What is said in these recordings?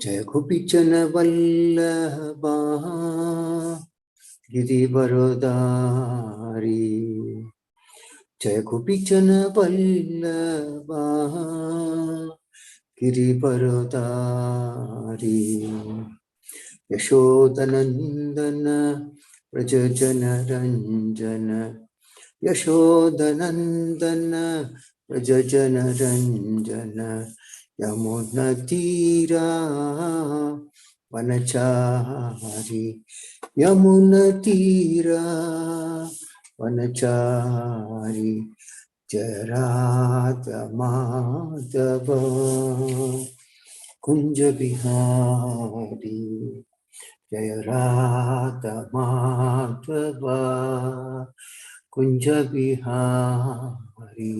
जय गोपीचन वल्लभा गिरिवरधारी जय गोपीचन वल्लभा गिरिवरधारी यशोदनंदन व्रजजन रंजन यशोदनंदन व्रजजन रंजन यमुनतीरा वनचारी यमुनतीरा वनचारी जय राधा माधव कुंज बिहारी जय राधा माधव कुंज बिहारी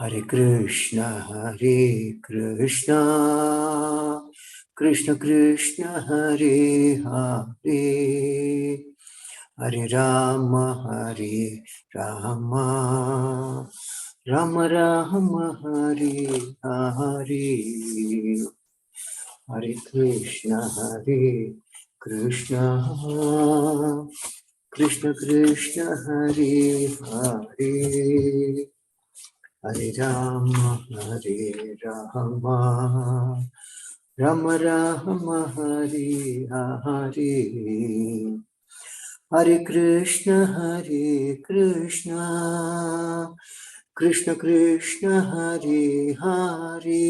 हरे कृष्णा कृष्ण कृष्ण हरे हरे हरे राम राम राम हरे हरे हरे कृष्ण कृष्ण कृष्ण हरे हरे हरे राम राम राम हरे हरे हरे कृष्ण कृष्ण कृष्ण हरे हरे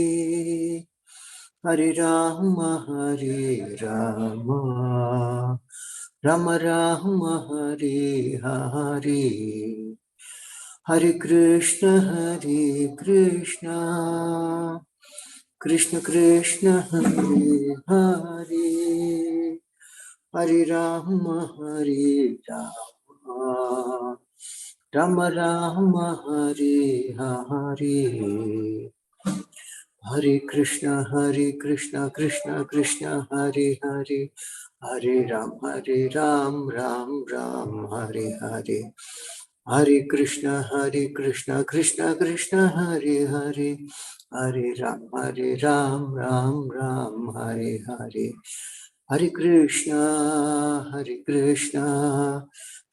हरे राम राम राम हरे हरे हरे कृष्ण कृष्ण कृष्ण हरे हरे हरे राम राम राम हरे हरे हरे कृष्ण कृष्ण कृष्ण हरे हरे हरे राम राम राम हरे हरे हरे कृष्ण कृष्ण कृष्ण हरे हरे हरे राम राम राम हरे हरे हरे कृष्ण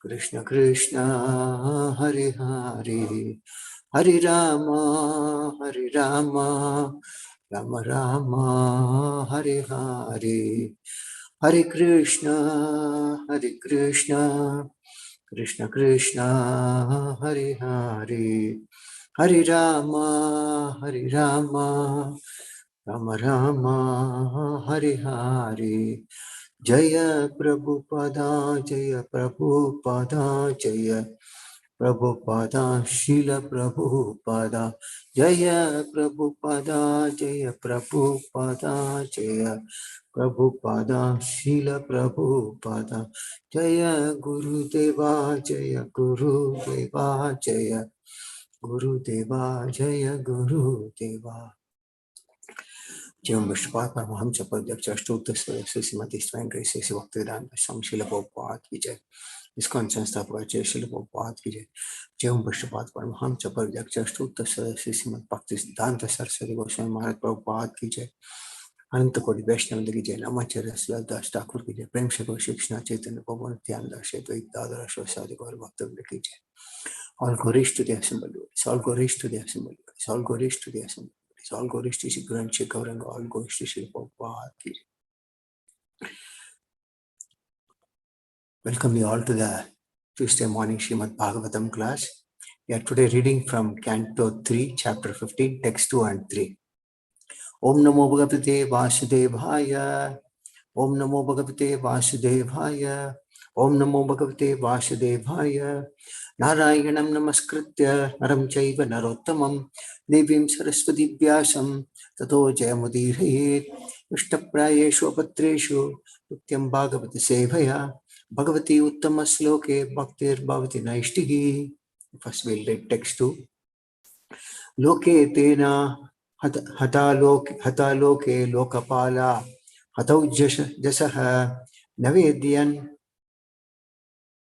कृष्ण कृष्ण हरे हरे हरे राम राम राम हरे हरे हरे कृष्ण कृष्ण कृष्ण हरे हरे हरे राम राम राम हरे हरे जय प्रभुपदा जय प्रभुपदा शील प्रभुपदा जय प्रभुपदा जय प्रभुपदा शील प्रभुपदा जय गुरुदेवा जय गुरुदेवा जय गुरुदेवा जय विष्णुपाद परमहंस प्रत्यक्ष अष्टोत्तर श्रीमती स्वयं श्री भक्तिवेदांत स्वामी श्रील प्रभुपाद की जय ISKCON संस्थापक जय श्रील प्रभुपाद की जय जय विष्णुपाद परमहंस प्रत्यक्ष अष्टोत्तर श्रीमद भक्तिवेदांत सरस्वती गोस्वामी महाराज प्रभुपाद की जय अनंत कोटि वैष्णव की जय नामाचार्य दास ठाकुर की जय प्रेम से शिक्षण चैतन्य प्रभु नित्यानंद श्वेत दादर साधु गौर भक्तवृंद की जय all glories to the assembly all glories to the assembly all glories to the assembly all glories to Shri Guru Gauranga, all glories to Shri Prabhupada ki jai. Welcome you all to the Tuesday morning Srimad Bhagavatam class. We are today reading from Canto 3, Chapter 15, Text 2 and 3. Om Namo Bhagavate Vasudevaya. Om Namo Bhagavate Vasudevaya. Om Namo Bhagavate Vasudevaya. Narayanam Namaskritya Naram Chaiva Narottamam Devim Saraswati Vyasam Tato Jayamudirayet Ishtaprayeshu Apatreshu Nityam Bhagavati Sevaya Bhagavati Uttama Sloke Bhaktir Bhavati Naishtihi. First we'll read text 2. Loke Tena Hata Loke Lokapala Hatau Jasaha Navedyan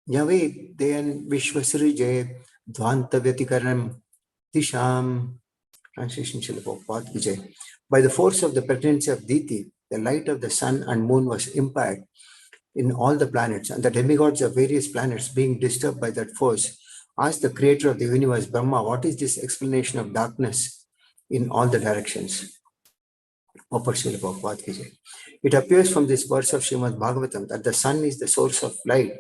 Vishwasrije Dvanta Vyatikaram Disham Translation Srila Prabhupada ki Jai. By the force of the pregnancy of Diti, the light of the sun and moon was impaired in all the planets, and the demigods of various planets, being disturbed by that force, asked the creator of the universe, Brahma, what is this explanation of darkness in all the directions? It appears from this verse of Srimad Bhagavatam that the sun is the source of light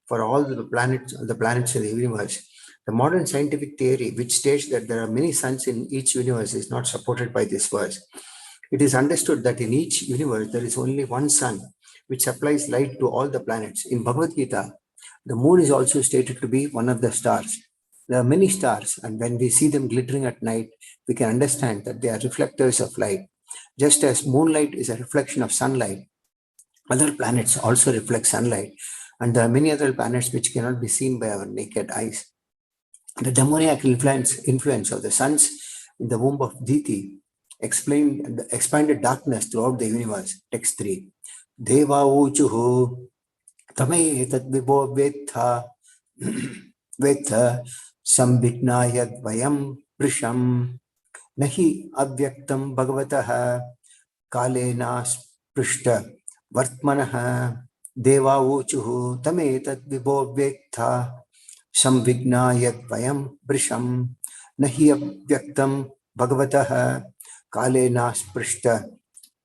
for all the planets in the universe. The modern scientific theory, which states that there are many suns in each universe, is not supported by this verse. It is understood that in each universe there is only one sun, which supplies light to all the planets. In Bhagavad Gita, the moon is also stated to be one of the stars. There are many stars, and when we see them glittering at night, we can understand that they are reflectors of light. Just as moonlight is a reflection of sunlight, other planets also reflect sunlight, and there are many other planets which cannot be seen by our naked eyes. The demoniac influence of the suns in the womb of Diti expanded darkness throughout the universe. Text 3. Deva uchuhu tame tat vibho vetha vetha sambhignaya dvayam prisham nahi avyaktam bhagavatah kalena sprishta vartmanah deva uchuhu tame tat vibho vetha Samvignayat vayam brisham nahi avyaktam bhagavatah kalena sprishta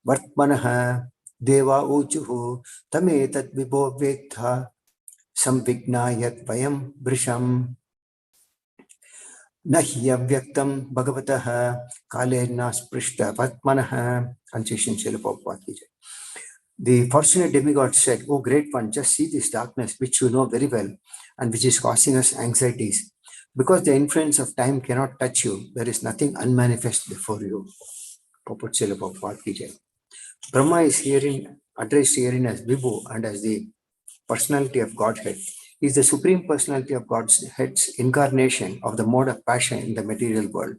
vartmanah deva uchuhu tametat vibho vetha samvignayat vayam brisham nahi avyaktam bhagavatah kalena sprishta vartmanah. Translation Srila Prabhupada ki Jai. The fortunate demigod said, "O great one, just see this darkness which you know very well and which is causing us anxieties. Because the influence of time cannot touch you, there is nothing unmanifest before you." Brahma is addressed herein as Vibhu and as the personality of Godhead. He is the supreme personality of Godhead's incarnation of the mode of passion in the material world.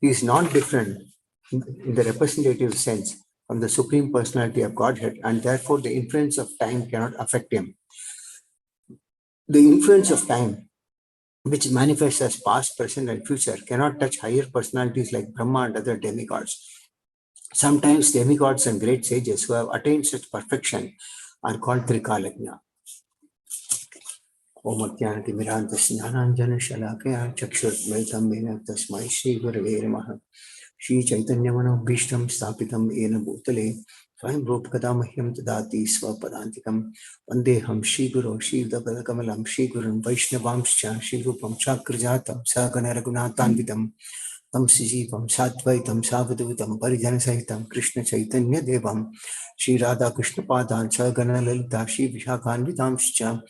He is non-different in the representative sense from the supreme personality of Godhead, and therefore the influence of time cannot affect him. The influence of time, which manifests as past, present, and future, cannot touch higher personalities like Brahma and other demigods. Sometimes demigods and great sages who have attained such perfection are called Trikalagna. Om Ajnanati Mirantas Jnananjana Shalakaya Chakshurmaitam Mena Tasmai Shri Gurave Namaha. Shri Chaitanya Manobhishtam Stapitam Ena Bhutale Swayam Rupakada Mahyam Tadati Swapadantikam Vandeham Shri Guru Shri Dapadakamalam Shri Gurun Vaishnavamscha Shri Rupam Chakrajatam Sagana Raghunathanvitam Tam Sijivam Satvaitam Savadutam Parijana Sahitam Krishna Chaitanya Devam Shri Radha Krishna Padan Sagana Lalita Shri Vishakhanvitamscha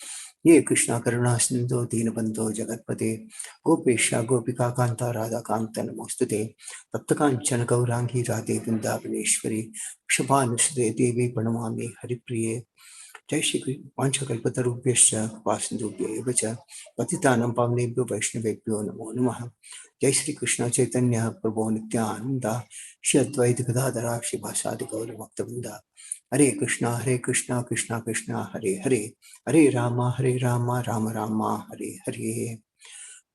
Ye Krishna Karuna Sindhu Dinabandho Jagatpate Gopesha Gopika Kanta Radha Kanta Namostute Taptakanchana Gaurangi Radhe Vrindavaneshwari Kshabanusde Devi Pranamami Haripriye Jai Shri Panchakalpatarubhyascha Vasindubhya Evacha Patitanam Pavnebhyo Vaishnavebhyo Namo Namaha. Jai Shri Krishna Chaitanya Prabhu Nityananda Shri Advaita Gadadhara Shri Vasadi Gaura Bhaktavinda Hare Krishna Krishna Krishna Hare Hare Hare Rama Rama Rama Hare Hare.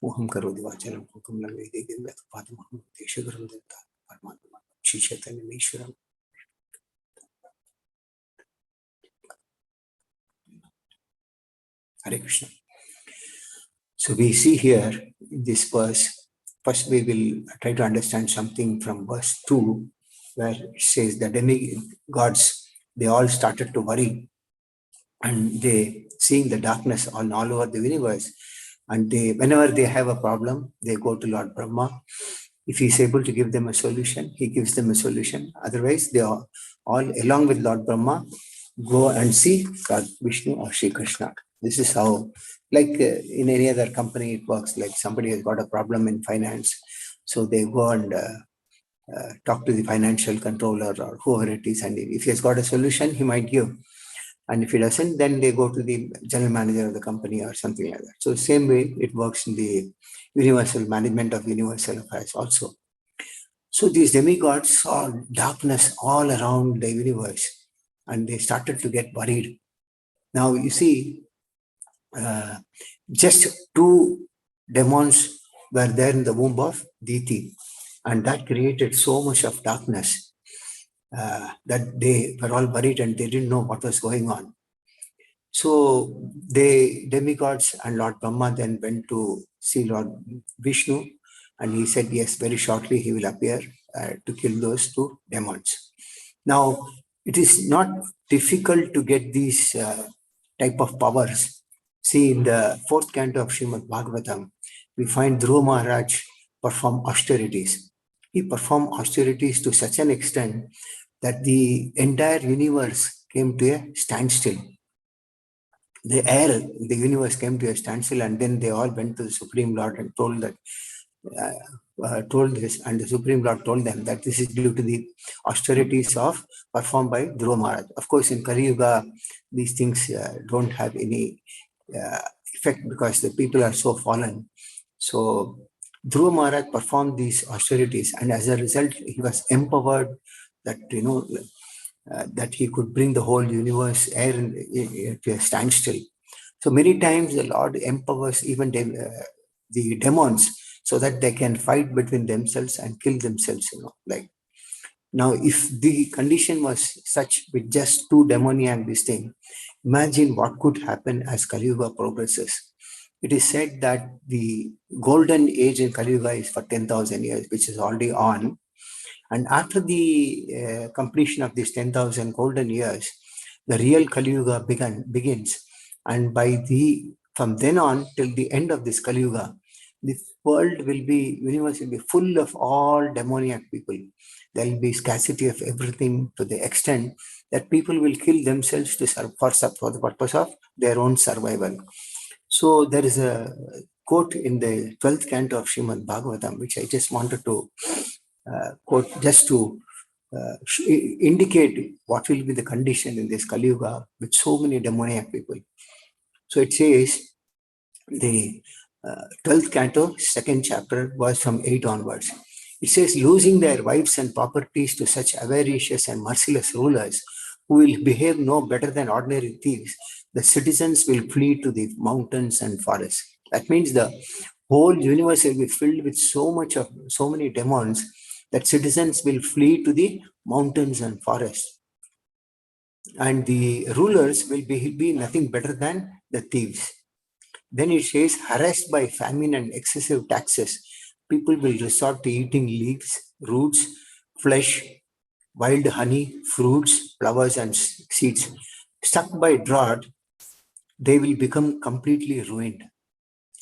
Moham Karodi Vacharam Hukum Lavedi Gimbat Padmaham Deshaguram Dutta Paramatma Shri Chaitanya Mishwaram. Hare Krishna. So we see here in this verse, first we will try to understand something from verse 2, where it says the demigods, they all started to worry, and they seeing the darkness all over the universe, and they, whenever they have a problem, they go to Lord Brahma. If he is able to give them a solution, he gives them a solution. Otherwise, they are all along with Lord Brahma go and see God Vishnu or Shri Krishna. This is how, like in any other company, it works. Like somebody has got a problem in finance, so they go and talk to the financial controller or whoever it is, and if he has got a solution, he might give. And if he doesn't, then they go to the general manager of the company or something like that. So same way it works in the universal management of universal affairs also. So these demigods saw darkness all around the universe, and they started to get worried. Now you see, just two demons were there in the womb of Diti, and that created so much of darkness that they were all worried and they didn't know what was going on. So the demigods and Lord Brahma then went to see Lord Vishnu, and he said, yes, very shortly he will appear to kill those two demons. Now, it is not difficult to get these type of powers. See, in the fourth canto of Srimad Bhagavatam, we find Dhruva Maharaj perform austerities. He performed austerities to such an extent that the entire universe came to a standstill. The air, the universe came to a standstill, and then they all went to the Supreme Lord and told that, told this, and the Supreme Lord told them that this is due to the austerities of performed by Dhruva Maharaj. Of course, in Kali Yuga, these things don't have any effect because the people are so fallen. So Dhruva Maharaj performed these austerities, and as a result, he was empowered that that he could bring the whole universe air to a standstill. So many times the Lord empowers even the demons so that they can fight between themselves and kill themselves. Like now, if the condition was such with just two demoniac this thing, imagine what could happen as Kali Yuga progresses. It is said that the golden age in Kali Yuga is for 10,000 years, which is already on. And after the completion of these 10,000 golden years, the real Kali Yuga begins. And from then on till the end of this Kali Yuga, the universe will be full of all demoniac people. There will be scarcity of everything to the extent that people will kill themselves for the purpose of their own survival. So there is a quote in the 12th canto of Srimad Bhagavatam, which I just wanted to quote just to indicate what will be the condition in this Kali Yuga with so many demoniac people. So it says, the 12th canto, 2nd chapter, verse from 8 onwards. It says, losing their wives and properties to such avaricious and merciless rulers who will behave no better than ordinary thieves, the citizens will flee to the mountains and forests. That means the whole universe will be filled with so many demons that citizens will flee to the mountains and forests. And the rulers will be nothing better than the thieves. Then it says, harassed by famine and excessive taxes, people will resort to eating leaves, roots, flesh, wild honey, fruits, flowers, and seeds. Struck by drought, they will become completely ruined.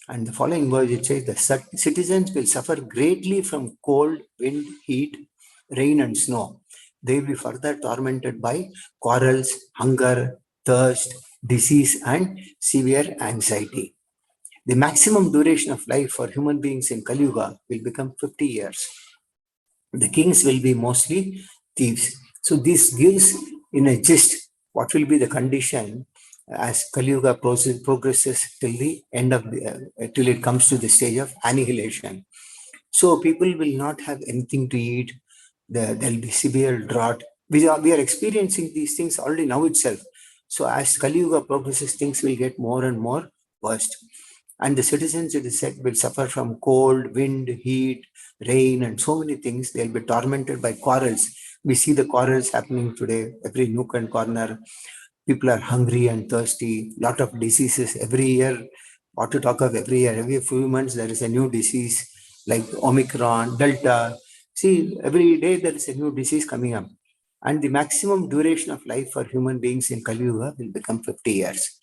And the following verse, it says, the citizens will suffer greatly from cold, wind, heat, rain, and snow. They will be further tormented by quarrels, hunger, thirst, disease, and severe anxiety. The maximum duration of life for human beings in Kali Yuga will become 50 years. The kings will be mostly thieves. So this gives in a gist what will be the condition as Kali Yuga progresses till the end of till it comes to the stage of annihilation. So people will not have anything to eat. There will be severe drought. We are experiencing these things already now itself. So as Kali Yuga progresses, things will get more and more worst. And the citizens, it is said, will suffer from cold, wind, heat, rain, and so many things. They'll be tormented by quarrels. We see the quarrels happening today, every nook and corner. People are hungry and thirsty, lot of diseases every year. What to talk of every year? Every few months, there is a new disease like Omicron, Delta. See, every day there is a new disease coming up. And the maximum duration of life for human beings in Kali Yuga will become 50 years.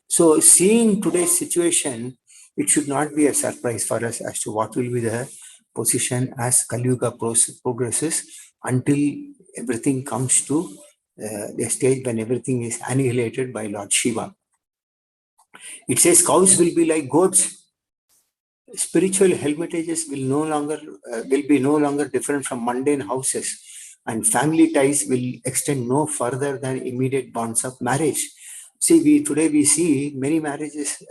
So seeing today's situation, it should not be a surprise for us as to what will be the position as Kali Yuga progresses until everything comes to the stage when everything is annihilated by Lord Shiva. It says cows will be like goats. Spiritual hermitages will be no longer different from mundane houses, and family ties will extend no further than immediate bonds of marriage. See, today we see many marriages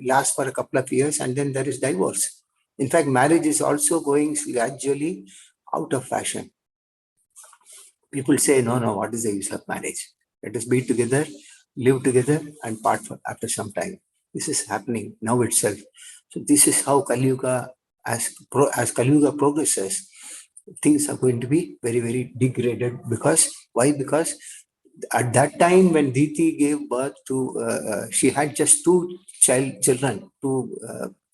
last for a couple of years and then there is divorce. In fact, marriage is also going gradually out of fashion. People say, no, what is the use of marriage? Let us be together, live together, and part after some time. This is happening now itself. So this is how Kali Yuga, as Kali Yuga progresses, things are going to be very, very degraded. Because why? Because at that time when Diti gave birth to, she had just two children, two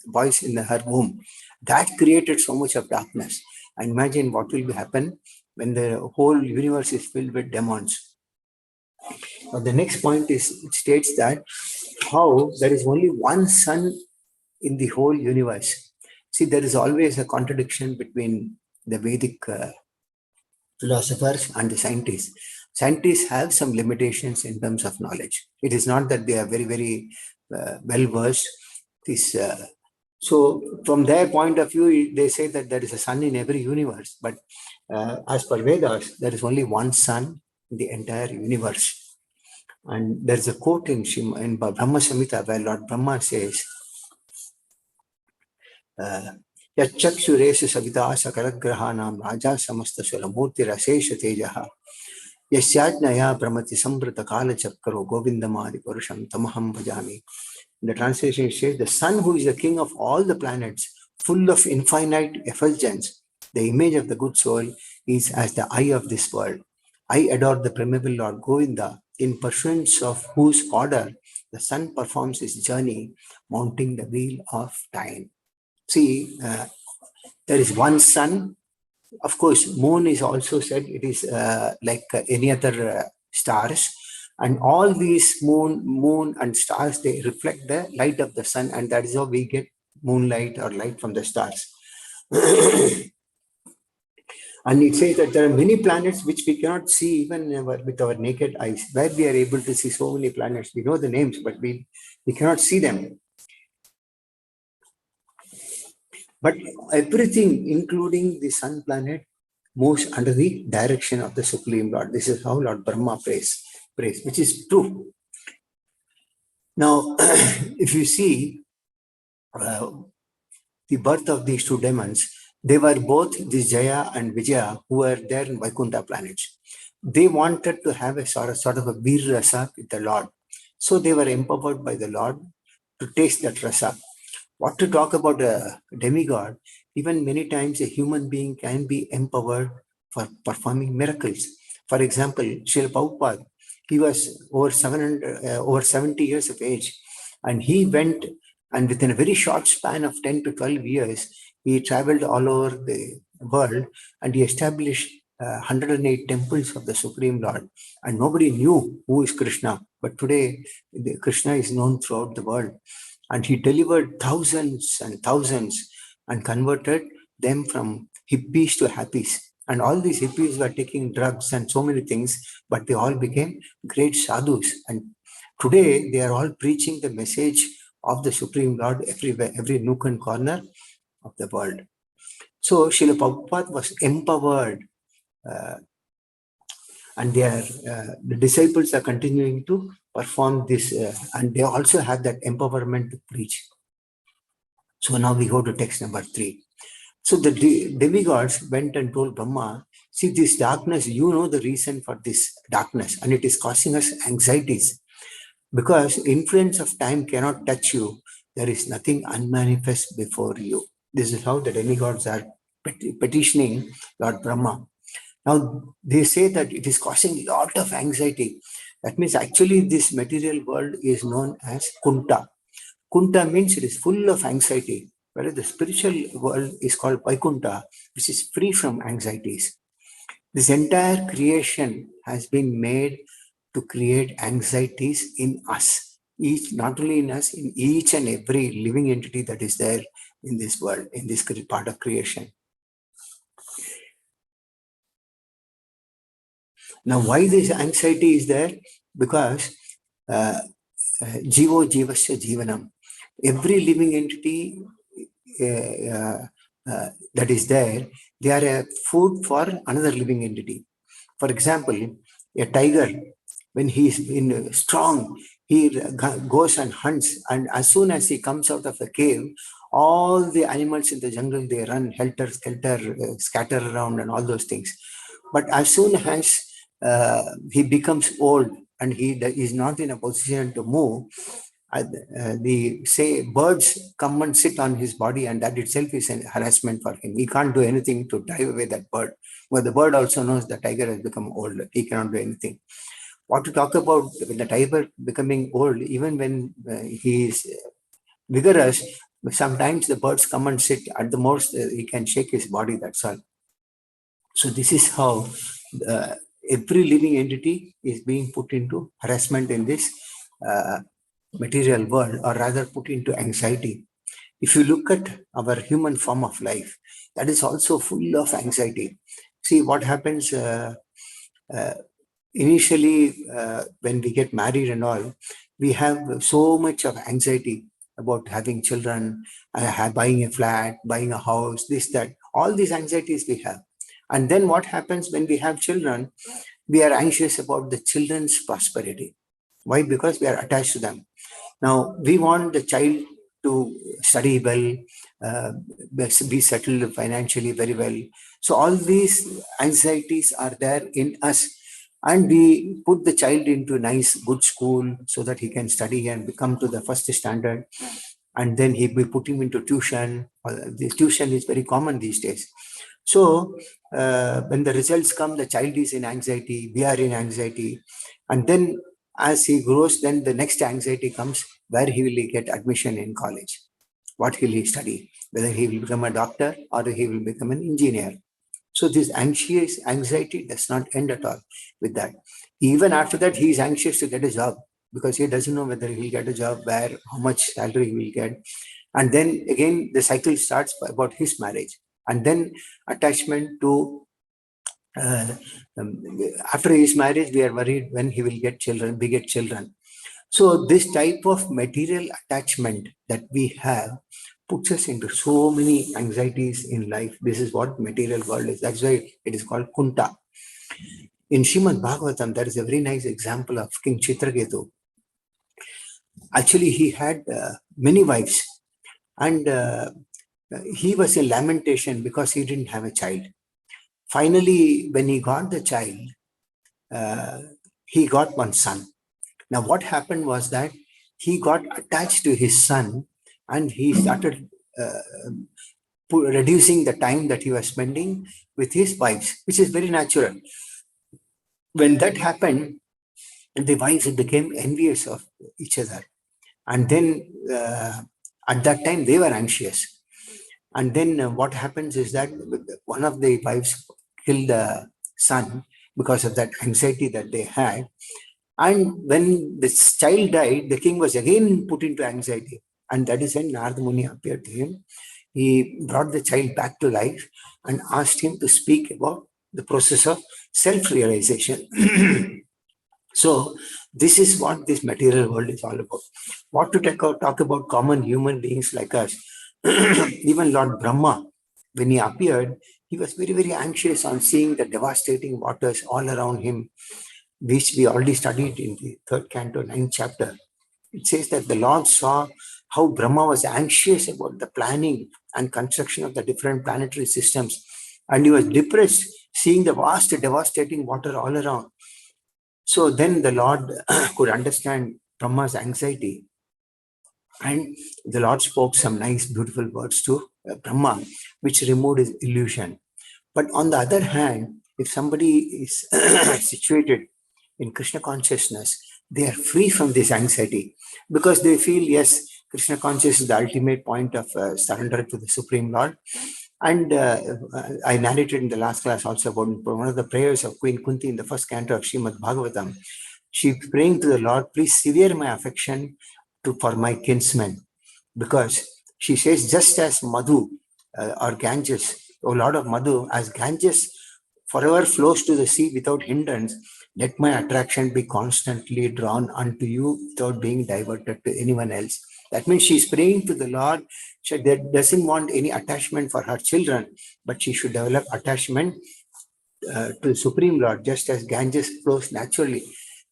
boys in her womb. That created so much of darkness. And imagine what will happen when the whole universe is filled with demons. Now, the next point is, it states that how there is only one sun in the whole universe. See, there is always a contradiction between the Vedic philosophers and the scientists. Scientists have some limitations in terms of knowledge. It is not that they are very, very well versed. So, from their point of view, they say that there is a sun in every universe. But as per Vedas, there is only one sun in the entire universe. And there is a quote in Brahma Samhita where Lord Brahma says, Yachakshuresu savita sakalagrahanam raja samasta sulamurti rasesha tejaha yasyajnaya brahmati sambrata kala chakaro govindamadi purusham tamaham bhajami. In the translation, it says, the sun who is the king of all the planets, full of infinite effulgence, the image of the good soul, is as the eye of this world. I adore the primeval Lord Govinda, in pursuance of whose order the sun performs his journey, mounting the wheel of time. See, there is one sun. Of course, moon is also said it is like any other stars. And all these moon and stars, they reflect the light of the sun, and that is how we get moonlight or light from the stars. And it says that there are many planets which we cannot see even with our naked eyes. Where we are able to see so many planets, we know the names, but we cannot see them. But everything, including the sun planet, moves under the direction of the Supreme Lord. This is how Lord Brahma prays, which is true. Now, if you see the birth of these two demons, they were both this Jaya and Vijaya, who were there in Vaikuntha planets. They wanted to have a sort of a Veer Rasa with the Lord. So they were empowered by the Lord to taste that Rasa. What to talk about a demigod? Even many times a human being can be empowered for performing miracles. For example, Srila Prabhupada, he was over 70 years of age, and he went, and within a very short span of 10 to 12 years, he traveled all over the world, and he established 108 temples of the Supreme Lord, and nobody knew who is Krishna. But today, Krishna is known throughout the world. And he delivered thousands and thousands and converted them from hippies to happies. And all these hippies were taking drugs and so many things, but they all became great sadhus. And today they are all preaching the message of the Supreme Lord everywhere, every nook and corner of the world. So Srila Prabhupada was empowered, and the disciples are continuing to perform this, and they also have that empowerment to preach. So now we go to text number 3. So the demigods went and told Brahma, see, this darkness, you know the reason for this darkness, and it is causing us anxieties. Because influence of time cannot touch you, there is nothing unmanifest before you. This is how the demigods are petitioning Lord Brahma. Now, they say that it is causing a lot of anxiety. That means actually this material world is known as Kunta. Kunta means it is full of anxiety, whereas the spiritual world is called Vaikuntha, which is free from anxieties. This entire creation has been made to create anxieties in us. Not only in us, in each and every living entity that is there in this world, in this part of creation. Now, why this anxiety is there? Because Jivo Jivasya Jivanam. Every living entity that is there, they are a food for another living entity. For example, a tiger, when he is strong, he goes and hunts, and as soon as he comes out of the cave, all the animals in the jungle, they run helter skelter, scatter around and all those things. But as soon as he becomes old and he is not in a position to move, The say birds come and sit on his body, and that itself is an harassment for him. He can't do anything to drive away that bird. But the bird also knows the tiger has become old. He cannot do anything. What to talk about when the tiger becoming old, even when he is vigorous, sometimes the birds come and sit. At the most, he can shake his body, that's all. So this is how every living entity is being put into harassment in this material world, or rather put into anxiety. If you look at our human form of life, that is also full of anxiety. See what happens initially when we get married and all, we have so much of anxiety about having children, buying a flat, buying a house, this, that, all these anxieties we have. And then what happens when we have children? We are anxious about the children's prosperity. Why? Because we are attached to them. Now, we want the child to study well, be settled financially very well. So all these anxieties are there in us. And we put the child into nice, good school so that he can study and become to the first standard. And then we put him into tuition. The tuition is very common these days. So when the results come, the child is in anxiety, we are in anxiety. And then as he grows, then the next anxiety comes, where he will get admission in college. What will he study? Whether he will become a doctor or he will become an engineer. So this anxiety does not end at all with that. Even after that, he is anxious to get a job because he doesn't know whether he will get a job, where, how much salary he will get. And then again, the cycle starts about his marriage. And then attachment to, after his marriage, we are worried when he will get children, we get children. So this type of material attachment that we have puts us into so many anxieties in life. This is what material world is. That's why it is called Kunta. In Srimad Bhagavatam, there is a very nice example of King Chitraketu. Actually, he had many wives, and he was in lamentation because he didn't have a child. Finally, when he got the child, he got one son. Now, what happened was that he got attached to his son, and he started reducing the time that he was spending with his wives, which is very natural. When that happened, the wives became envious of each other. And then at that time, they were anxious. And then what happens is that one of the wives killed the son because of that anxiety that they had. And when this child died, the king was again put into anxiety. And that is when Narada Muni appeared to him. He brought the child back to life and asked him to speak about the process of self-realization. So this is what this material world is all about. What to talk about common human beings like us. Even Lord Brahma, when he appeared, he was very, very anxious on seeing the devastating waters all around him, which we already studied in the 3rd canto, 9th chapter. It says that the Lord saw how Brahma was anxious about the planning and construction of the different planetary systems. And he was depressed seeing the vast, devastating water all around. So then the Lord could understand Brahma's anxiety. And the Lord spoke some nice, beautiful words to Brahma, which removed his illusion. But on the other hand, if somebody is situated in Krishna consciousness, they are free from this anxiety because they feel, yes, Krishna consciousness is the ultimate point of surrender to the Supreme Lord. And I narrated in the last class also about one of the prayers of Queen Kunti in the 1st canto of Srimad Bhagavatam. She praying to the Lord, please sever my affection for my kinsmen. Because she says, just as Madhu or Ganges, O Lord of Madhu, as Ganges forever flows to the sea without hindrance, let my attraction be constantly drawn unto you without being diverted to anyone else. That means she's praying to the Lord. She doesn't want any attachment for her children, but she should develop attachment to the Supreme Lord, just as Ganges flows naturally.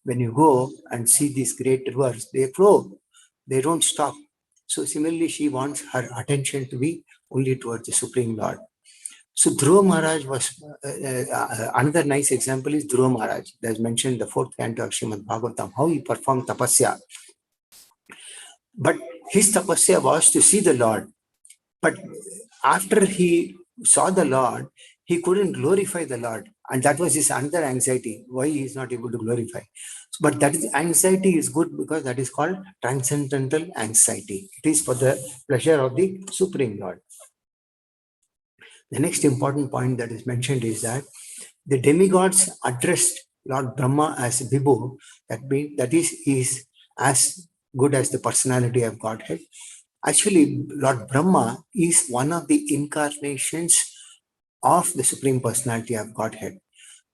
When you go and see these great rivers, they flow, they don't stop. So similarly, she wants her attention to be only towards the Supreme Lord. So Dhruva Maharaj was, another nice example is Dhruva Maharaj. That's mentioned in the 4th canto of Srimad Bhagavatam, how he performed tapasya. But his tapasya was to see the Lord. But after he saw the Lord, he couldn't glorify the Lord. And that was his another anxiety, why he is not able to glorify. But that is anxiety is good because that is called transcendental anxiety. It is for the pleasure of the Supreme Lord. The next important point that is mentioned is that the demigods addressed Lord Brahma as Vibhu, that is as good as the personality of Godhead. Actually, Lord Brahma is one of the incarnations of the Supreme Personality of Godhead.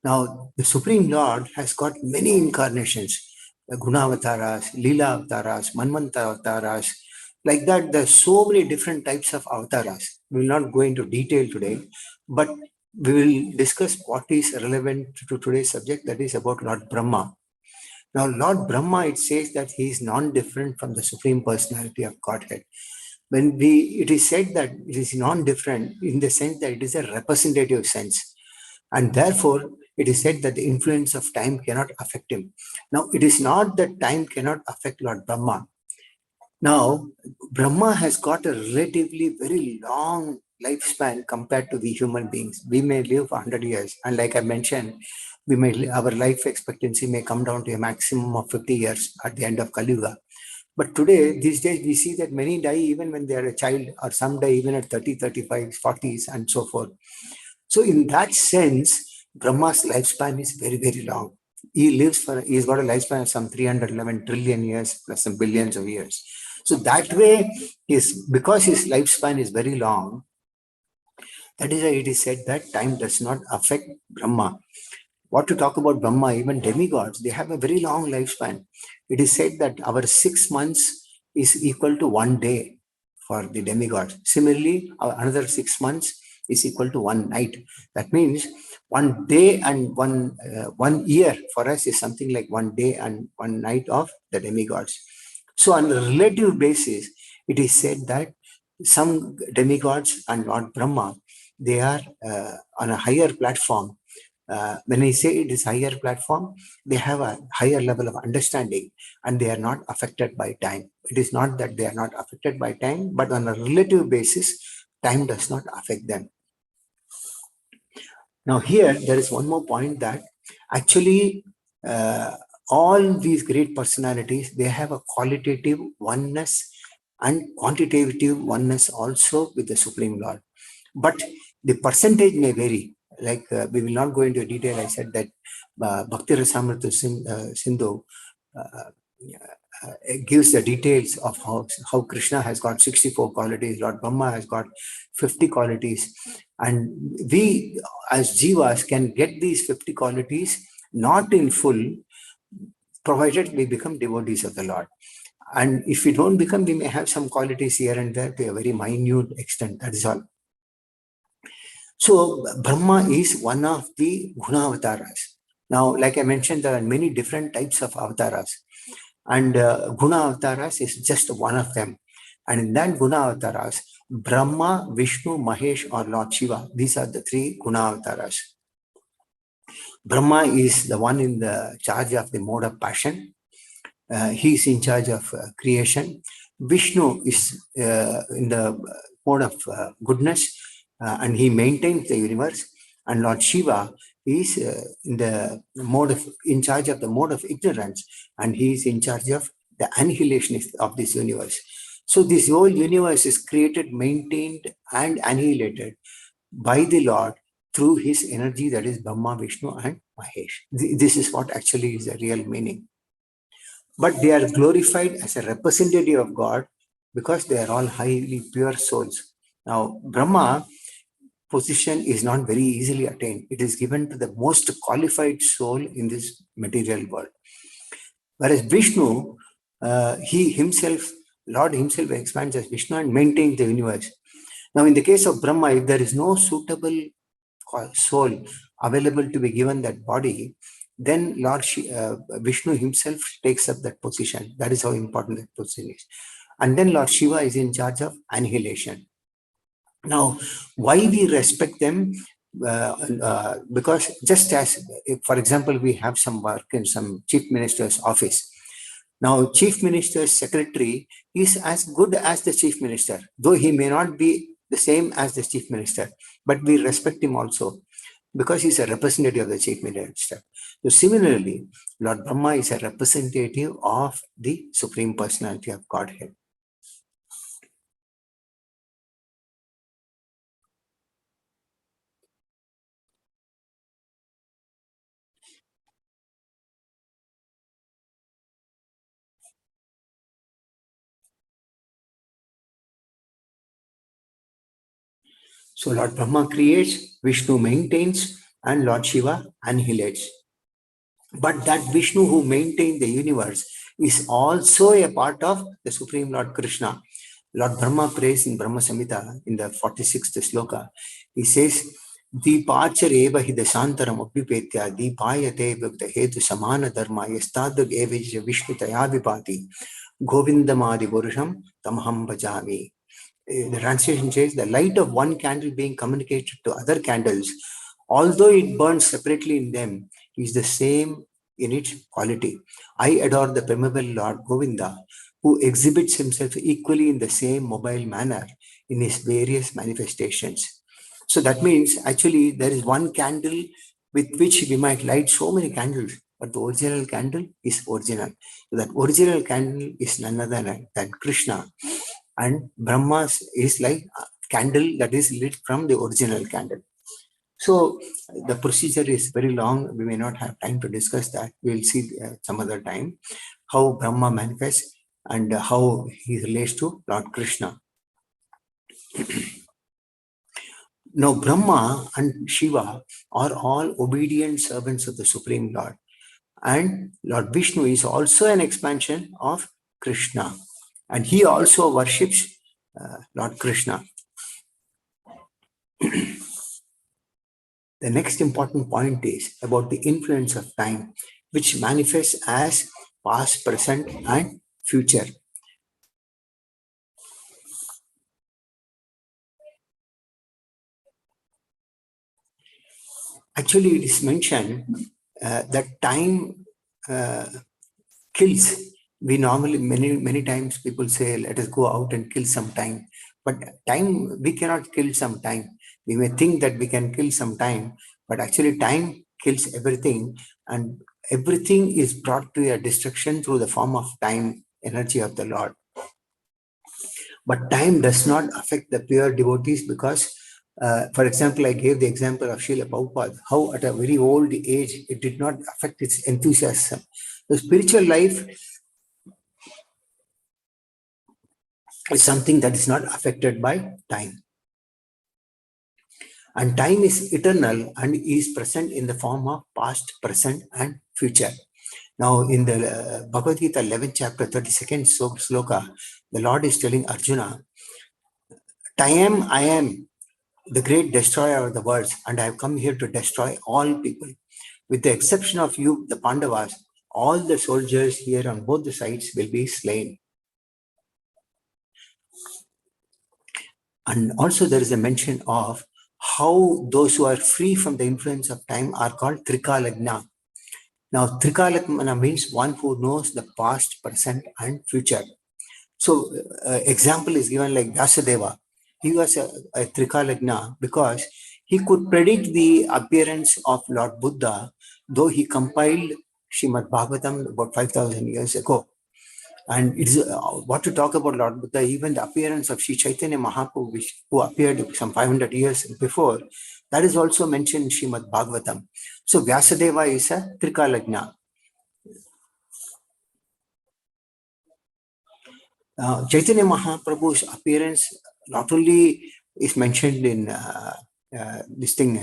Now, the Supreme Lord has got many incarnations, the Gunavataras, Leela Avataras, Manvanta Avataras. Like that, there are so many different types of avatars. We will not go into detail today, but we will discuss what is relevant to today's subject, that is about Lord Brahma. Now, Lord Brahma, it says that he is non-different from the Supreme Personality of Godhead. It is said that it is non-different in the sense that it is a representative sense. And therefore, it is said that the influence of time cannot affect him. Now, it is not that time cannot affect Lord Brahma. Now, Brahma has got a relatively very long lifespan compared to the human beings. We may live for 100 years. And like I mentioned, our life expectancy may come down to a maximum of 50 years at the end of Kali Yuga. But today, these days, we see that many die even when they are a child, or some die even at 30, 35, 40s, and so forth. So in that sense, Brahma's lifespan is very, very long. He's got a lifespan of some 311 trillion years plus some billions of years. So that way, because his lifespan is very long, that is why it is said that time does not affect Brahma. What to talk about Brahma, even demigods, they have a very long lifespan. It is said that our 6 months is equal to 1 day for the demigods. Similarly, another 6 months is equal to 1 night. That means 1 day and 1 year for us is something like 1 day and 1 night of the demigods. So on a relative basis, it is said that some demigods and Lord Brahma, they are on a higher platform. When I say it is higher platform, they have a higher level of understanding and they are not affected by time. It is not that they are not affected by time, but on a relative basis, time does not affect them. Now here, there is one more point that actually all these great personalities, they have a qualitative oneness and quantitative oneness also with the Supreme Lord. But the percentage may vary. Like we will not go into detail. I said that Bhakti Rasamrita Sindhu gives the details of how Krishna has got 64 qualities, Lord Brahma has got 50 qualities. And we as jivas can get these 50 qualities not in full, provided we become devotees of the Lord. And if we don't become, we may have some qualities here and there to a very minute extent. That is all. So Brahma is one of the Gunavataras. Now, like I mentioned, there are many different types of avatars. And Gunavataras is just one of them. And in that Gunavataras, Brahma, Vishnu, Mahesh, or Lord Shiva, these are the three Gunavataras. Brahma is the one in the charge of the mode of passion. He is in charge of creation. Vishnu is in the mode of goodness, and he maintains the universe. And Lord Shiva is in charge of the mode of ignorance, and he is in charge of the annihilation of this universe. So this whole universe is created, maintained, and annihilated by the Lord through his energy, that is Brahma, Vishnu, and Mahesh. This is what actually is the real meaning. But they are glorified as a representative of God because they are all highly pure souls. Now, Brahma position is not very easily attained. It is given to the most qualified soul in this material world. Whereas Vishnu, Lord himself expands as Vishnu and maintains the universe. Now, in the case of Brahma, if there is no suitable soul available to be given that body, then Lord Vishnu himself takes up that position. That is how important that position is. And then Lord Shiva is in charge of annihilation. Now, why we respect them? Because just as, if, for example, we have some work in some chief minister's office, Now, Chief Minister's secretary is as good as the Chief Minister, though he may not be the same as the Chief Minister, but we respect him also because he's a representative of the Chief Minister. So similarly, Lord Brahma is a representative of the Supreme Personality of Godhead. So Lord Brahma creates, Vishnu maintains, and Lord Shiva annihilates. But that Vishnu who maintained the universe is also a part of the Supreme Lord Krishna. Lord Brahma prays in Brahma Samhita in the 46th sloka. He says, Deepachar eva hi dashantaram abhipetya deepayate vivda hetu samana dharma yastadug evij Vishnu tayavipati govindamadi purusham tamaham bhajami. The translation says, the light of one candle being communicated to other candles, although it burns separately in them, is the same in its quality. I adore the permeable Lord Govinda, who exhibits himself equally in the same mobile manner in his various manifestations. So that means actually there is one candle with which we might light so many candles, but the original candle is original. So that original candle is none other than Krishna. And Brahma's is like a candle that is lit from the original candle. So the procedure is very long. We may not have time to discuss that. We'll see some other time how Brahma manifests and how he relates to Lord Krishna. Now, Brahma and Shiva are all obedient servants of the Supreme Lord. And Lord Vishnu is also an expansion of Krishna. And he also worships Lord Krishna. The next important point is about the influence of time, which manifests as past, present, and future. Actually, it is mentioned that time kills. We normally, many times people say, let us go out and kill some time. But time, we cannot kill some time. We may think that we can kill some time, but actually time kills everything, and everything is brought to a destruction through the form of time, energy of the Lord. But time does not affect the pure devotees because, for example, I gave the example of Srila Prabhupada, how at a very old age, it did not affect its enthusiasm. The spiritual life is something that is not affected by time. And time is eternal and is present in the form of past, present, and future. Now, in the Bhagavad Gita 11th chapter, 32nd sloka, the Lord is telling Arjuna, I am the great destroyer of the worlds, and I have come here to destroy all people. With the exception of you, the Pandavas, all the soldiers here on both the sides will be slain. And also there is a mention of how those who are free from the influence of time are called Trikalagna. Now, Trikalagna means one who knows the past, present, and future. So, example is given like Vyasadeva. He was a Trikalagna because he could predict the appearance of Lord Buddha, though he compiled Srimad Bhagavatam about 5,000 years ago. And it's what to talk about Lord Buddha, even the appearance of Sri Chaitanya Mahaprabhu, who appeared some 500 years before, that is also mentioned in Srimad Bhagavatam. So Vyasadeva is a Trikalagna. Chaitanya Mahaprabhu's appearance not only is mentioned in this thing,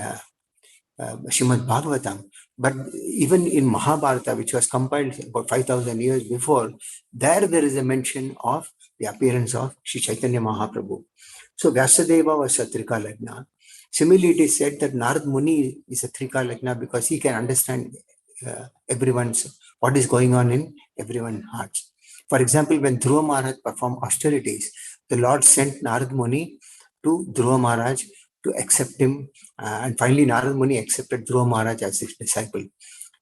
Srimad Bhagavatam, but even in Mahabharata, which was compiled about 5,000 years before, there is a mention of the appearance of Sri Chaitanya Mahaprabhu. So Vyasadeva was a Trikalagna. Similarly, it is said that Narad Muni is a Trikalagna because he can understand what is going on in everyone's hearts. For example, when Dhruva Maharaj performed austerities, the Lord sent Narad Muni to Dhruva Maharaj to accept him. And finally, Narad Muni accepted Dhruva Maharaj as his disciple.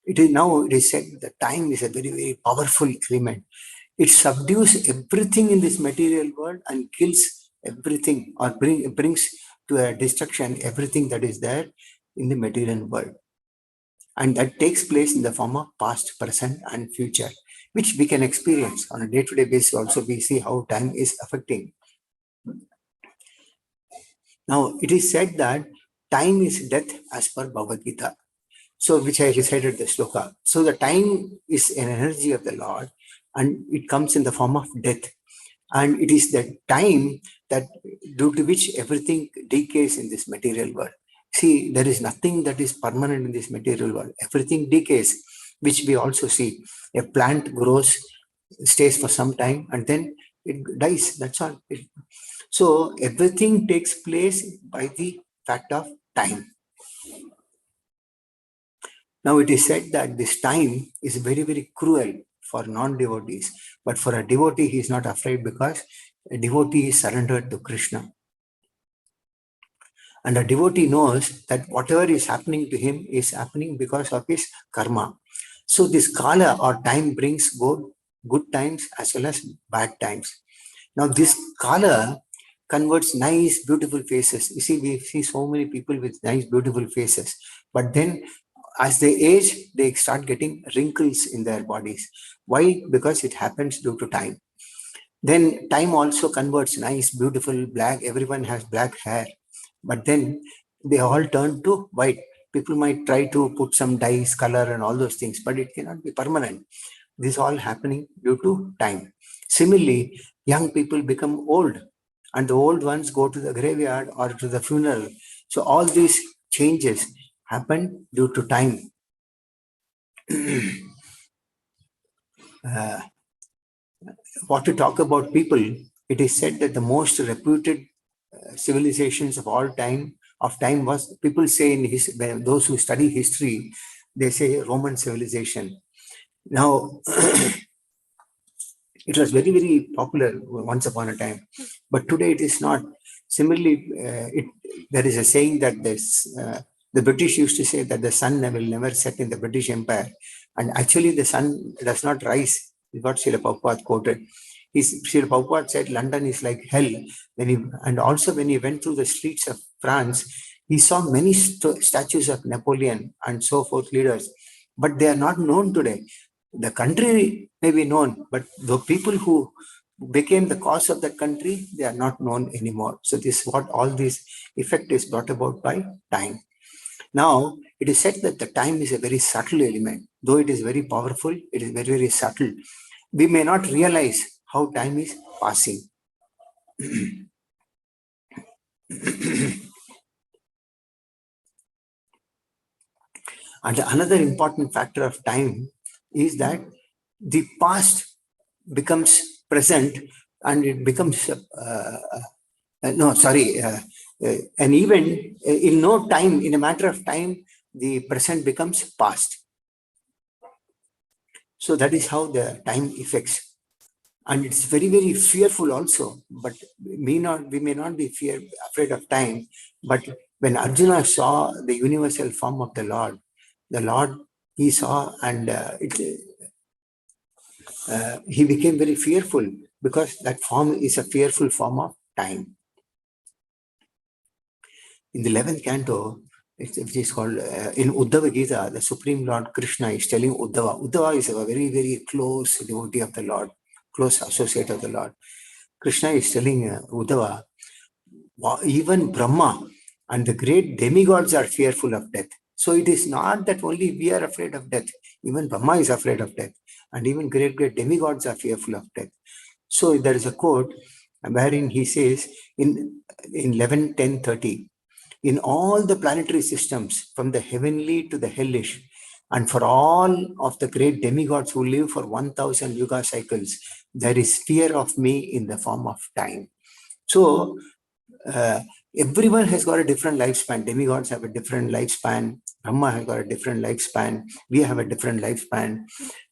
It is said that time is a very, very powerful element. It subdues everything in this material world and kills everything, or brings to a destruction everything that is there in the material world. And that takes place in the form of past, present, and future, which we can experience on a day-to-day basis. Also, we see how time is affecting. Now, it is said that time is death as per Bhagavad Gita. So, which I recited the sloka. So, the time is an energy of the Lord, and it comes in the form of death. And it is the time that due to which everything decays in this material world. See, there is nothing that is permanent in this material world. Everything decays, which we also see. A plant grows, stays for some time, and then it dies. That's all. So everything takes place by the fact of time. Now it is said that this time is very, very cruel for non-devotees. But for a devotee, he is not afraid, because a devotee is surrendered to Krishna. And a devotee knows that whatever is happening to him is happening because of his karma. So this kala or time brings good times as well as bad times. Now this kala converts nice, beautiful faces. You see, we see so many people with nice, beautiful faces. But then as they age, they start getting wrinkles in their bodies. Why? Because it happens due to time. Then time also converts nice, beautiful, black. Everyone has black hair. But then they all turn to white. People might try to put some dyes, color, and all those things, but it cannot be permanent. This is all happening due to time. Similarly, young people become old, and the old ones go to the graveyard or to the funeral. So all these changes happen due to time. What to talk about people, it is said that the most reputed civilizations of all time was, people say those who study history, they say Roman civilization. Now, it was very, very popular once upon a time, but today it is not. Similarly, there is a saying that the British used to say that the sun will never set in the British Empire, and actually the sun does not rise. Is what Srila Prabhupada quoted. Srila Prabhupada said London is like hell. And also when he went through the streets of France, he saw many statues of Napoleon and so forth, leaders, but they are not known today. The country may be known, but the people who became the cause of that country, they are not known anymore. So this is what all this effect is brought about by time. Now, it is said that the time is a very subtle element. Though it is very powerful, it is very, very subtle. We may not realize how time is passing. And another important factor of time is that the past becomes present, and it becomes an event in no time, in a matter of time, the present becomes past. So that is how the time affects. And it's very, very fearful also. But we may not be afraid of time. But when Arjuna saw the universal form of the Lord he saw, and he became very fearful, because that form is a fearful form of time. In the 11th canto, which is called, in Uddhava Gita, the Supreme Lord Krishna is telling Uddhava. Uddhava is a very, very close devotee of the Lord, close associate of the Lord. Krishna is telling Uddhava, even Brahma and the great demigods are fearful of death. So it is not that only we are afraid of death. Even Brahma is afraid of death. And even great demigods are fearful of death. So there is a quote wherein he says in 11:10:30, in all the planetary systems, from the heavenly to the hellish, and for all of the great demigods who live for 1,000 yuga cycles, there is fear of me in the form of time. So everyone has got a different lifespan. Demigods have a different lifespan. Brahma has got a different lifespan. We have a different lifespan.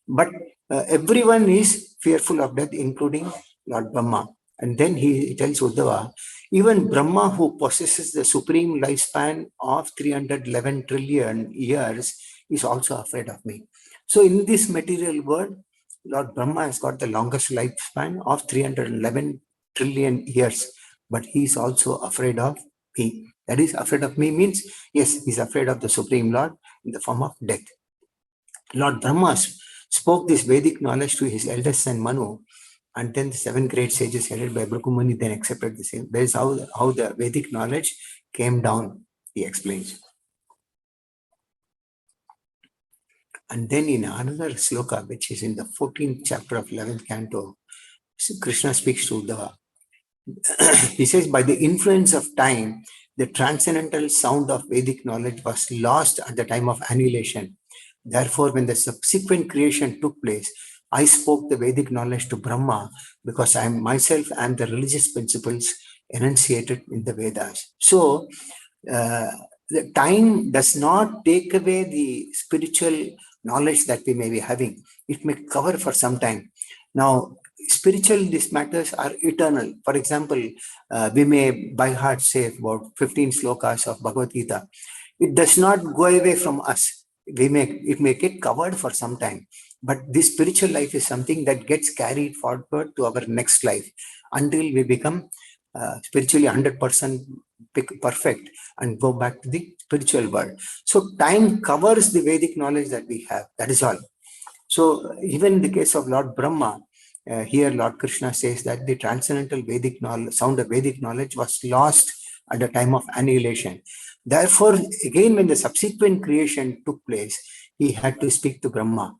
But everyone is fearful of death, including Lord Brahma. And then he tells Uddhava, even Brahma, who possesses the supreme lifespan of 311 trillion years, is also afraid of me. So in this material world, Lord Brahma has got the longest lifespan of 311 trillion years, but he is also afraid of me. That is, afraid of me means, yes, he's afraid of the Supreme Lord in the form of death. Lord Brahma spoke this Vedic knowledge to his eldest son Manu, and then the 7 great sages headed by Brahmani then accepted the same. That is how the Vedic knowledge came down, he explains. And then in another sloka, which is in the 14th chapter of 11th canto, Krishna speaks to Uddhava. He says, by the influence of time, the transcendental sound of Vedic knowledge was lost at the time of annihilation. Therefore, when the subsequent creation took place, I spoke the Vedic knowledge to Brahma because I myself am the religious principles enunciated in the Vedas. So, the time does not take away the spiritual knowledge that we may be having. It may cover for some time. Now, spiritual these matters are eternal. For example, we may by heart say about 15 slokas of Bhagavad Gita. It does not go away from us. It may get covered for some time. But this spiritual life is something that gets carried forward to our next life until we become spiritually 100% perfect and go back to the spiritual world. So time covers the Vedic knowledge that we have. That is all. So even in the case of Lord Brahma, here Lord Krishna says that the transcendental Vedic knowledge, sound of Vedic knowledge was lost at the time of annihilation. Therefore, again, when the subsequent creation took place, he had to speak to Brahma.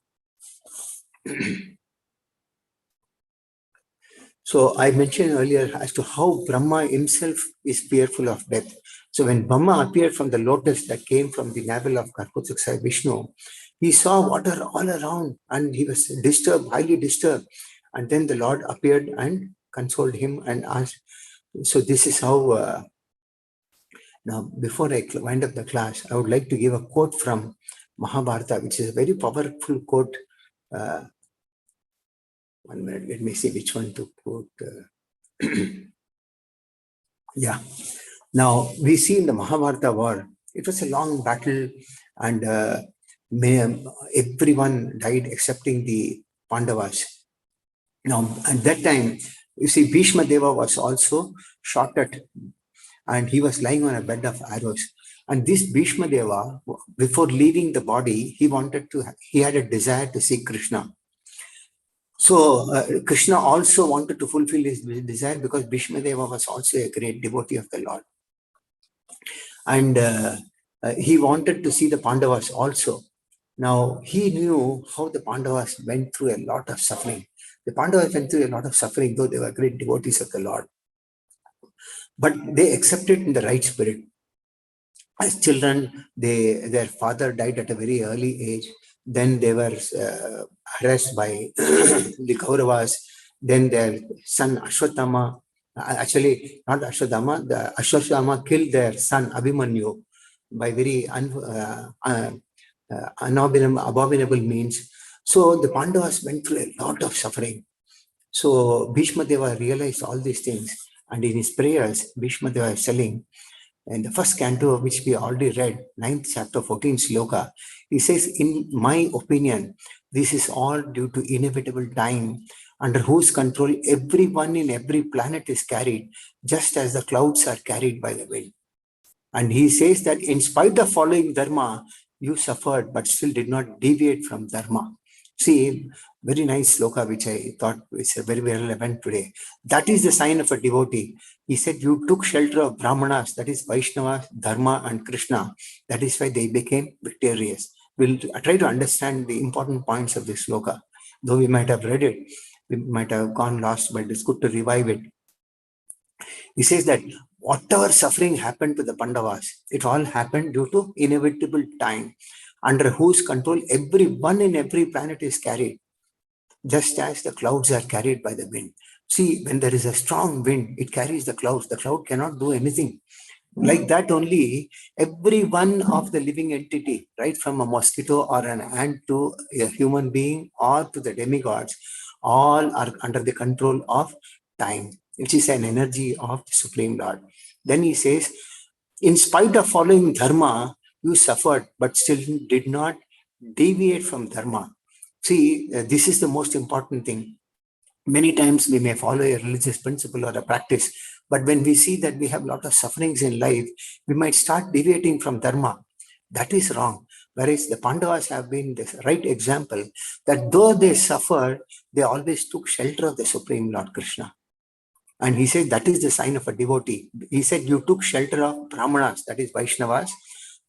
So I mentioned earlier as to how Brahma himself is fearful of death. So when Brahma appeared from the lotus that came from the navel of Karpotsaksai Vishnu, he saw water all around and he was disturbed, highly disturbed. And then the Lord appeared and consoled him and asked. So this is how, now before I wind up the class, I would like to give a quote from Mahabharata, which is a very powerful quote. 1 minute, let me see which one to quote. Yeah. Now, we see in the Mahabharata war, it was a long battle and everyone died excepting the Pandavas. Now, at that time, you see, Bhishma Deva was also shot at and he was lying on a bed of arrows. And this Bhishma Deva, before leaving the body, he had a desire to see Krishna. So Krishna also wanted to fulfill his desire because Bhishma Deva was also a great devotee of the Lord. And he wanted to see the Pandavas also. Now, he knew how the Pandavas went through a lot of suffering. The Pandavas went through a lot of suffering, though they were great devotees of the Lord. But they accepted in the right spirit. As children, their father died at a very early age. Then they were harassed by the Kauravas. Then their son Ashwatthama, actually not Ashwatthama, the Ashwatthama killed their son Abhimanyu by very abominable means. So the Pandavas went through a lot of suffering. So Bhishma Deva realized all these things, and in his prayers, Bhishma Deva is telling, in the first canto of which we already read, 9th chapter, 14th sloka, he says, in my opinion, this is all due to inevitable time, under whose control everyone in every planet is carried, just as the clouds are carried by the wind. And he says that in spite of following Dharma, you suffered, but still did not deviate from Dharma. See, very nice sloka, which I thought is very relevant today. That is the sign of a devotee. He said, you took shelter of Brahmanas, that is Vaishnava, Dharma, and Krishna. That is why they became victorious. We'll try to understand the important points of this sloka. Though we might have read it, we might have gone lost, but it's good to revive it. He says that whatever suffering happened to the Pandavas, it all happened due to inevitable time, under whose control everyone in every planet is carried, just as the clouds are carried by the wind. See, when there is a strong wind, it carries the clouds. The cloud cannot do anything. Like that only, every one of the living entity, right from a mosquito or an ant to a human being or to the demigods, all are under the control of time, which is an energy of the Supreme Lord. Then he says, in spite of following Dharma, you suffered, but still did not deviate from dharma. See, this is the most important thing. Many times we may follow a religious principle or a practice, but when we see that we have a lot of sufferings in life, we might start deviating from dharma. That is wrong. Whereas the Pandavas have been the right example that though they suffered, they always took shelter of the Supreme Lord Krishna. And he said that is the sign of a devotee. He said you took shelter of Brahmanas, that is Vaishnavas,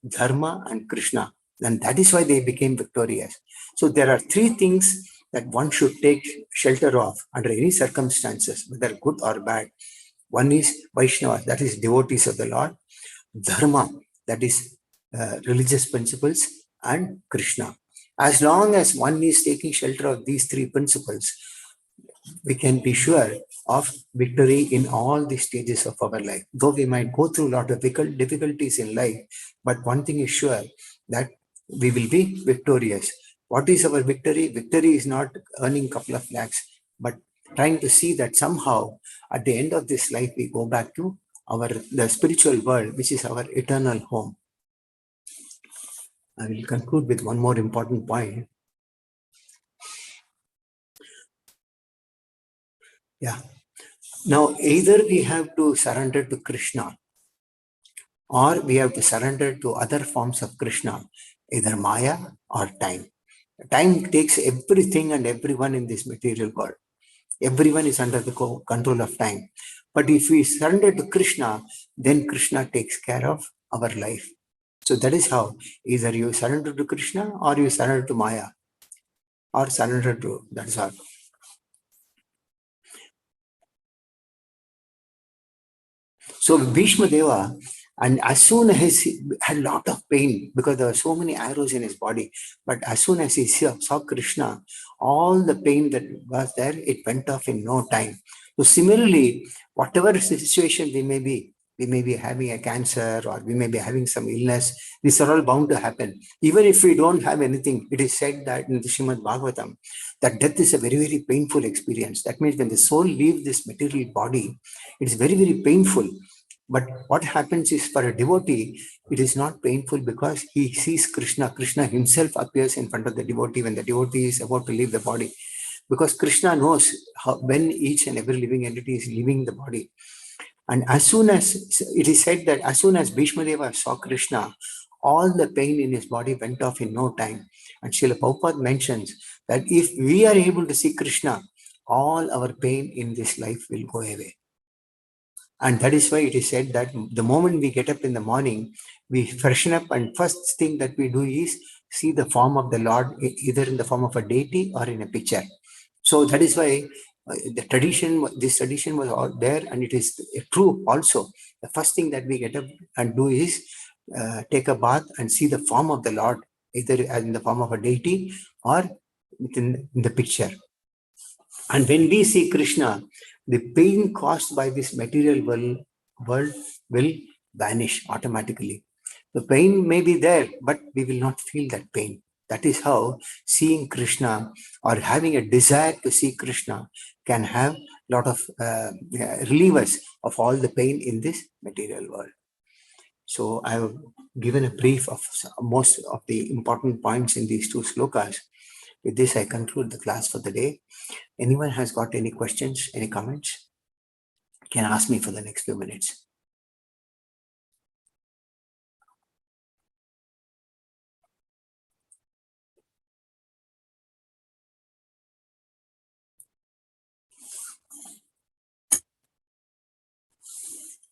Dharma and Krishna. And that is why they became victorious. So there are three things that one should take shelter of under any circumstances, whether good or bad. One is Vaishnava, that is devotees of the Lord. Dharma, that is religious principles, and Krishna. As long as one is taking shelter of these three principles, we can be sure of victory in all the stages of our life. Though we might go through a lot of difficulties in life, but one thing is sure, that we will be victorious. What is our victory? Victory is not earning a couple of lakhs, but trying to see that somehow at the end of this life, we go back to the spiritual world, which is our eternal home. I will conclude with one more important point. Yeah. Now, either we have to surrender to Krishna, or we have to surrender to other forms of Krishna, either Maya or time. Time takes everything and everyone in this material world. Everyone is under the control of time. But if we surrender to Krishna, then Krishna takes care of our life. So that is how either you surrender to Krishna or you surrender to Maya or surrender to, that's all. So Bhishma Deva, and as soon as he had a lot of pain because there were so many arrows in his body, but as soon as he saw Krishna, all the pain that was there, it went off in no time. So similarly, whatever situation we may be having a cancer or we may be having some illness, these are all bound to happen. Even if we don't have anything, it is said that in the Srimad Bhagavatam, that death is a very, very painful experience. That means when the soul leaves this material body, it is very, very painful. But what happens is, for a devotee, it is not painful because he sees Krishna. Krishna himself appears in front of the devotee when the devotee is about to leave the body. Because Krishna knows when each and every living entity is leaving the body. And as soon as, it is said that as soon as Bhishma Deva saw Krishna, all the pain in his body went off in no time. And Srila Prabhupada mentions that if we are able to see Krishna, all our pain in this life will go away. And that is why it is said that the moment we get up in the morning, we freshen up, and first thing that we do is see the form of the Lord, either in the form of a deity or in a picture. So that is why this tradition was all there, and it is true also. The first thing that we get up and do is take a bath and see the form of the Lord, either in the form of a deity or in the picture. And when we see Krishna, the pain caused by this material world will vanish automatically. The pain may be there, but we will not feel that pain. That is how seeing Krishna or having a desire to see Krishna can have a lot of relieve us of all the pain in this material world. So I have given a brief of most of the important points in these two slokas. With this, I conclude the class for the day. Anyone has got any questions, any comments, can ask me for the next few minutes.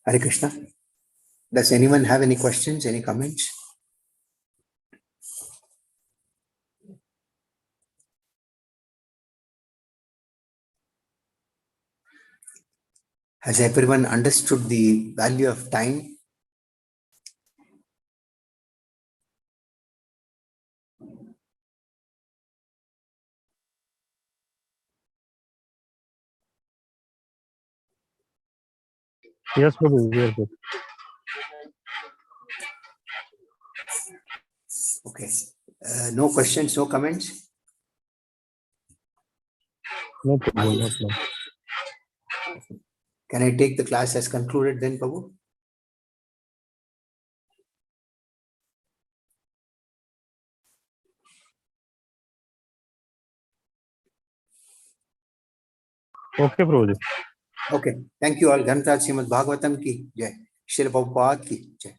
Hare Krishna. Does anyone have any questions, any comments? Has everyone understood the value of time? Yes, Prabhu, we are good. Okay. No questions, no comments? No Prabhu, no problem. Can I take the class as concluded then, Prabhu? Okay, Prabhuji. Okay. Thank you all. Granthad Srimad Bhagavatam ki jai. Srila Prabhupada ki jai.